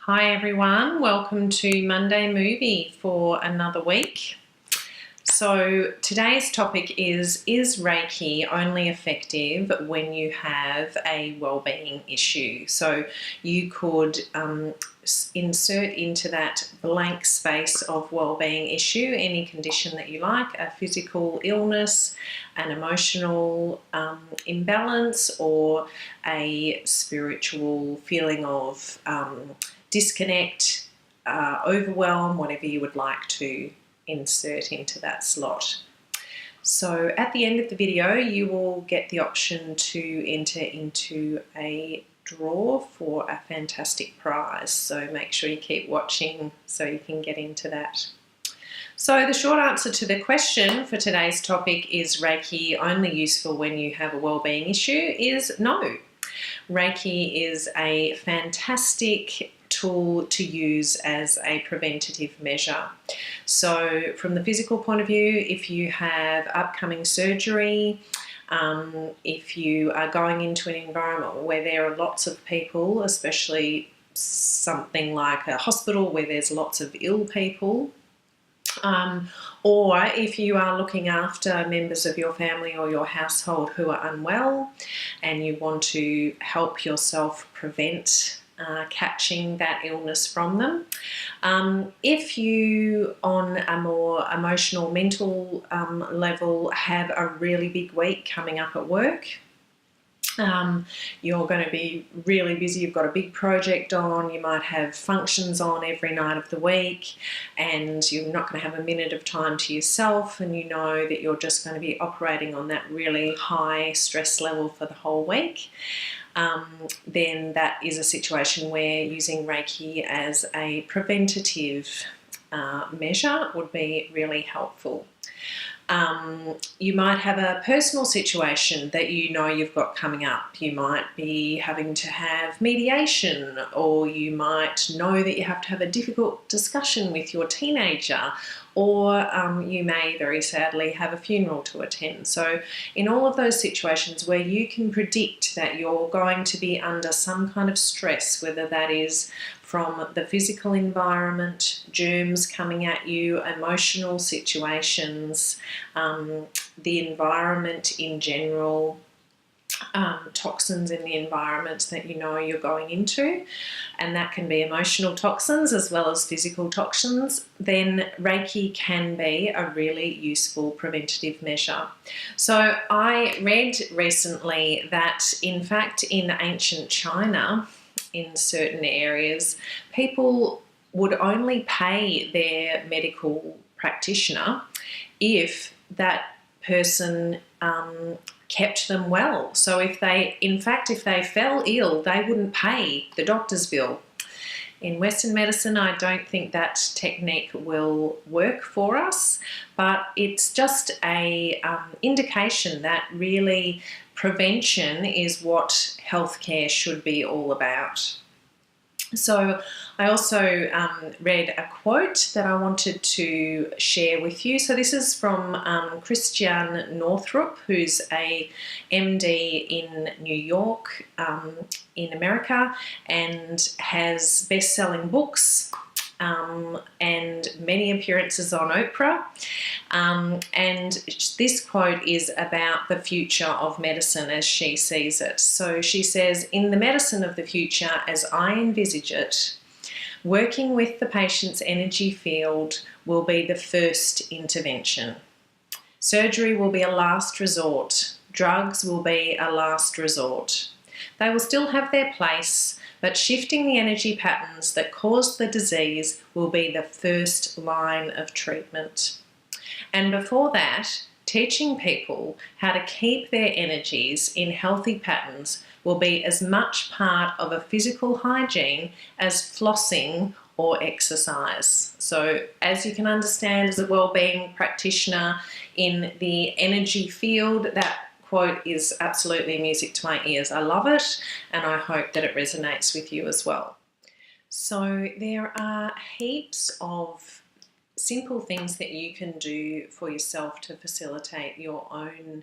Hi everyone, welcome to Monday Movie for another week. So today's topic is Reiki only effective when you have a wellbeing issue? So you could insert into that blank space of wellbeing issue any condition that you like, a physical illness, an emotional imbalance, or a spiritual feeling of disconnect, overwhelm, whatever you would like to insert into that slot. So at the end of the video you will get the option to enter into a draw for a fantastic prize, so make sure you keep watching so you can get into that. So the short answer to the question for today's topic, is Reiki only useful when you have a wellbeing issue, is no. Reiki is a fantastic tool to use as a preventative measure. So from the physical point of view, if you have upcoming surgery, if you are going into an environment where there are lots of people, especially something like a hospital where there's lots of ill people, or if you are looking after members of your family or your household who are unwell and you want to help yourself prevent catching that illness from them. If you, on a more emotional, mental level, have a really big week coming up at work, you're going to be really busy, you've got a big project on, you might have functions on every night of the week, and you're not going to have a minute of time to yourself, and you know that you're just going to be operating on that really high stress level for the whole week, then that is a situation where using Reiki as a preventative measure would be really helpful. You might have a personal situation that you know you've got coming up. You might be having to have mediation, or you might know that you have to have a difficult discussion with your teenager, or you may very sadly have a funeral to attend. So in all of those situations where you can predict that you're going to be under some kind of stress, whether that is from the physical environment, germs coming at you, emotional situations, the environment in general, toxins in the environment that you know you're going into, and that can be emotional toxins as well as physical toxins, then Reiki can be a really useful preventative measure. So I read recently that in fact in ancient China, in certain areas, people would only pay their medical practitioner if that person kept them well. So if they fell ill, they wouldn't pay the doctor's bill. In Western medicine, I don't think that technique will work for us, but it's just a indication that really prevention is what healthcare should be all about. So I also read a quote that I wanted to share with you. So this is from Christiane Northrup, who's a MD in New York in America, and has best-selling books and many appearances on Oprah. And this quote is about the future of medicine as she sees it. So she says, "In the medicine of the future, as I envisage it, working with the patient's energy field will be the first intervention. Surgery will be a last resort. Drugs will be a last resort. They will still have their place, but shifting the energy patterns that caused the disease will be the first line of treatment. And before that, teaching people how to keep their energies in healthy patterns will be as much part of a physical hygiene as flossing or exercise." So as you can understand, as a wellbeing practitioner in the energy field, that quote is absolutely music to my ears. I love it, and I hope that it resonates with you as well. So there are heaps of simple things that you can do for yourself to facilitate your own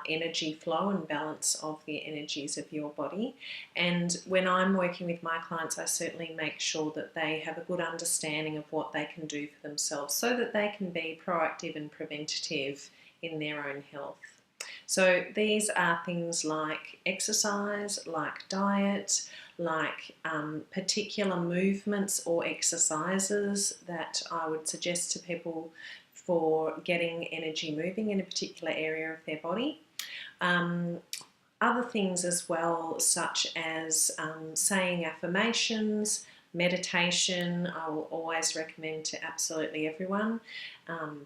energy flow and balance of the energies of your body. And when I'm working with my clients, I certainly make sure that they have a good understanding of what they can do for themselves so that they can be proactive and preventative in their own health. So these are things like exercise, like diet, like particular movements or exercises that I would suggest to people for getting energy moving in a particular area of their body. Other things as well, such as saying affirmations, meditation, I will always recommend to absolutely everyone.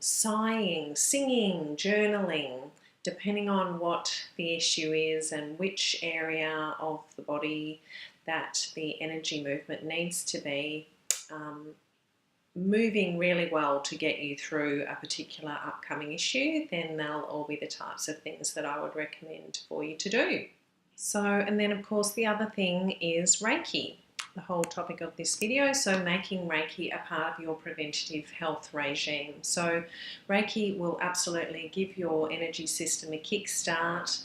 Sighing, singing, journaling, depending on what the issue is and which area of the body that the energy movement needs to be moving really well to get you through a particular upcoming issue, then they'll all be the types of things that I would recommend for you to do. So, and then of course the other thing is Reiki, the whole topic of this video. So making Reiki a part of your preventative health regime. So Reiki will absolutely give your energy system a kickstart,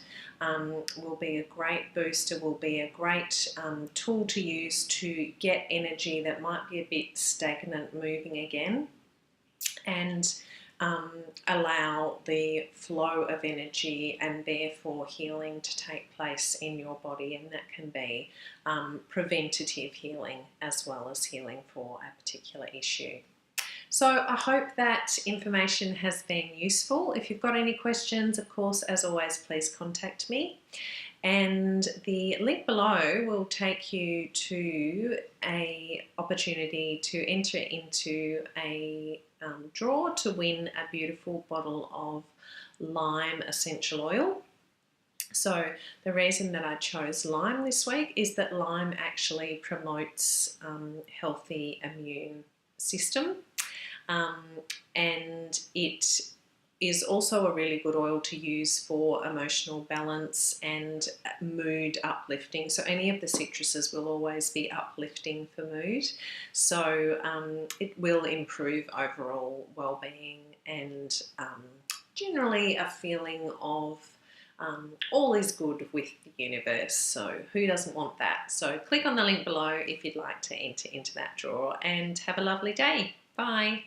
will be a great booster, will be a great tool to use to get energy that might be a bit stagnant moving again, and allow the flow of energy and therefore healing to take place in your body, and that can be preventative healing as well as healing for a particular issue. So I hope that information has been useful. If you've got any questions, of course, as always, please contact me. And the link below will take you to an opportunity to enter into a draw to win a beautiful bottle of lime essential oil. So the reason that I chose lime this week is that lime actually promotes healthy immune system. And it is also a really good oil to use for emotional balance and mood uplifting. So any of the citruses will always be uplifting for mood. So it will improve overall well-being and generally a feeling of all is good with the universe. So who doesn't want that? So click on the link below if you'd like to enter into that draw, and have a lovely day. Bye.